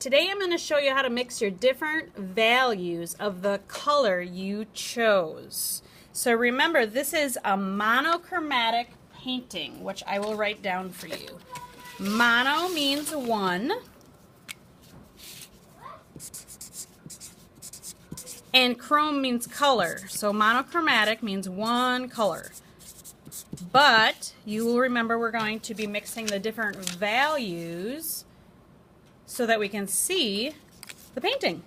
Today I'm going to show you how to mix your different values of the color you chose. So remember, this is a monochromatic painting, which I will write down for you. Mono means one, and chrome means color. So monochromatic means one color. But you will remember we're going to be mixing the different values so that we can see the painting.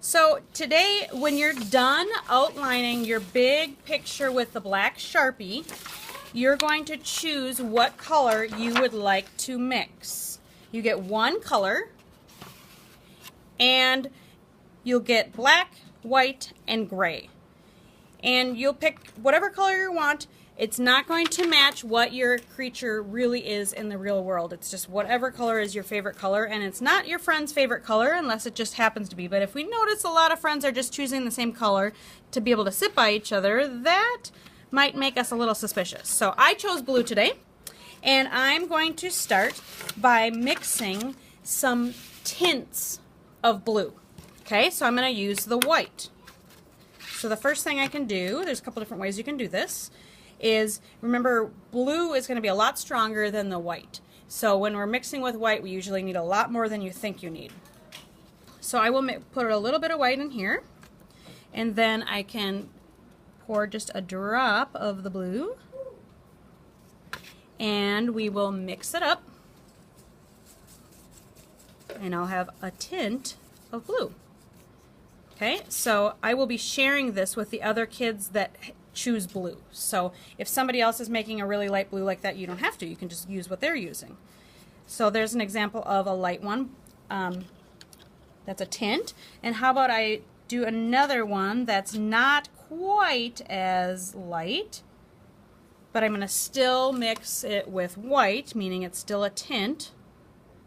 So today, when you're done outlining your big picture with the black Sharpie, you're going to choose what color you would like to mix. You get one color, and you'll get black, white, and gray. And you'll pick whatever color you want. It's not going to match what your creature really is in the real world. It's just whatever color is your favorite color, and it's not your friend's favorite color unless it just happens to be. But if we notice a lot of friends are just choosing the same color to be able to sit by each other, that might make us a little suspicious. So I chose blue today, and I'm going to start by mixing some tints of blue. Okay, so I'm going to use the white. So the first thing I can do, there's a couple different ways you can do this, is remember blue is going to be a lot stronger than the white. So when we're mixing with white, we usually need a lot more than you think you need. So I will put a little bit of white in here, and then I can pour just a drop of the blue, and we will mix it up, and I'll have a tint of blue. Okay, so I will be sharing this with the other kids that choose blue. So if somebody else is making a really light blue like that, you don't have to. You can just use what they're using. So there's an example of a light one. That's a tint. And how about I do another one that's not quite as light, but I'm going to still mix it with white, meaning it's still a tint.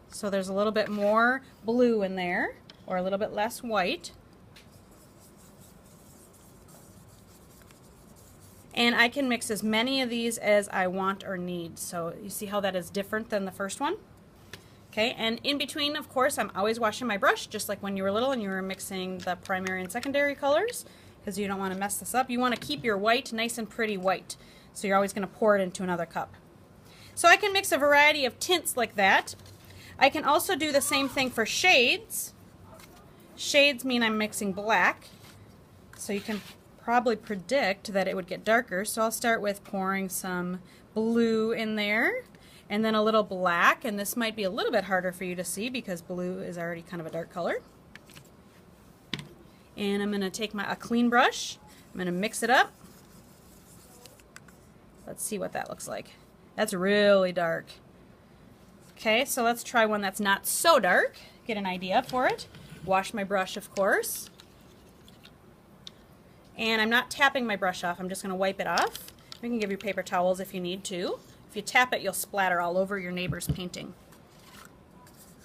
So there's a little bit more blue in there, or a little bit less white. And I can mix as many of these as I want or need. So you see how that is different than the first one? Okay, and in between, of course, I'm always washing my brush, just like when you were little and you were mixing the primary and secondary colors, because you don't want to mess this up. You want to keep your white nice and pretty white. So you're always going to pour it into another cup. So I can mix a variety of tints like that. I can also do the same thing for shades. Shades mean I'm mixing black. So you can probably predict that it would get darker, so I'll start with pouring some blue in there and then a little black, and this might be a little bit harder for you to see because blue is already kind of a dark color. And I'm going to take a clean brush, I'm going to mix it up. Let's see what that looks like. That's really dark. Okay, so let's try one that's not so dark, get an idea for it. Wash my brush, of course. And I'm not tapping my brush off, I'm just going to wipe it off. You can give your paper towels if you need to. If you tap it, you'll splatter all over your neighbor's painting.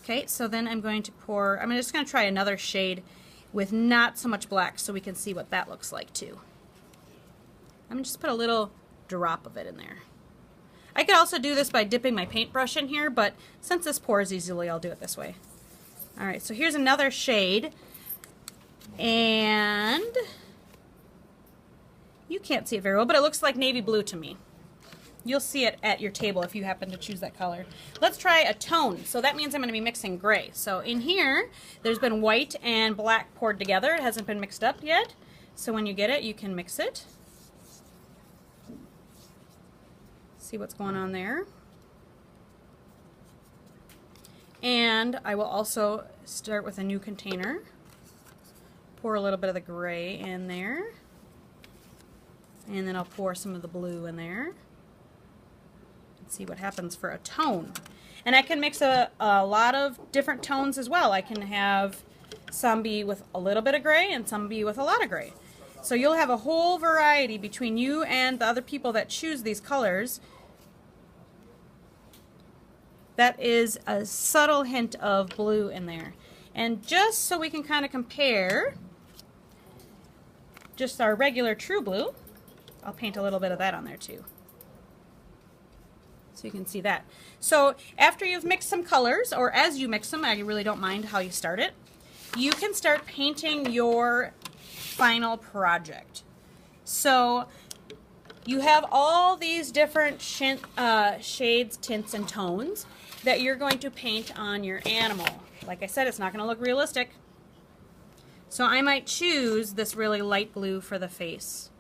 Okay, so then I'm going to pour, I'm just going to try another shade with not so much black so we can see what that looks like too. I'm going to just put a little drop of it in there. I could also do this by dipping my paintbrush in here, but since this pours easily, I'll do it this way. Alright, so here's another shade, and you can't see it very well, but it looks like navy blue to me. You'll see it at your table if you happen to choose that color. Let's try a tone. So that means I'm going to be mixing gray. So in here, there's been white and black poured together. It hasn't been mixed up yet. So when you get it, you can mix it. See what's going on there. And I will also start with a new container. Pour a little bit of the gray in there. And then I'll pour some of the blue in there. Let's see what happens for a tone. And I can mix a lot of different tones as well. I can have some be with a little bit of gray and some be with a lot of gray. So you'll have a whole variety between you and the other people that choose these colors. That is a subtle hint of blue in there. And just so we can kind of compare just our regular true blue, I'll paint a little bit of that on there too. So you can see that. So after you've mixed some colors, or as you mix them, I really don't mind how you start it, you can start painting your final project. So you have all these different shades, tints, and tones that you're going to paint on your animal. Like I said, it's not going to look realistic. So I might choose this really light blue for the face.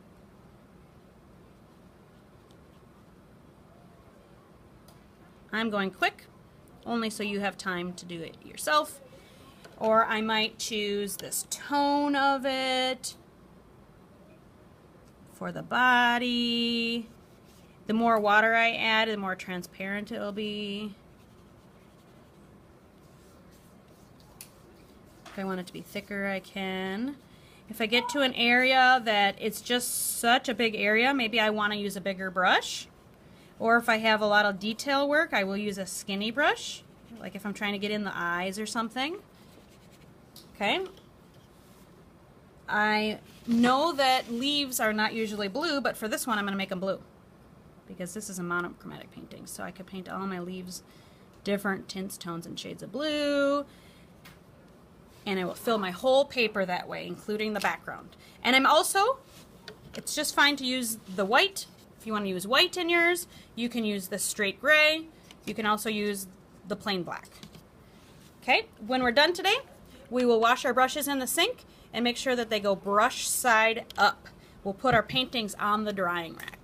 I'm going quick, only so you have time to do it yourself. Or I might choose this tone of it for the body. The more water I add, the more transparent it will be. If I want it to be thicker, I can. If I get to an area that it's just such a big area, maybe I want to use a bigger brush. Or if I have a lot of detail work, I will use a skinny brush, like if I'm trying to get in the eyes or something. Okay. I know that leaves are not usually blue, but for this one I'm going to make them blue because this is a monochromatic painting. So I could paint all my leaves different tints, tones, and shades of blue. And I will fill my whole paper that way, including the background. And I'm also, it's just fine to use the white. If you want to use white in yours, you can use the straight gray. You can also use the plain black. Okay, when we're done today, we will wash our brushes in the sink and make sure that they go brush side up. We'll put our paintings on the drying rack.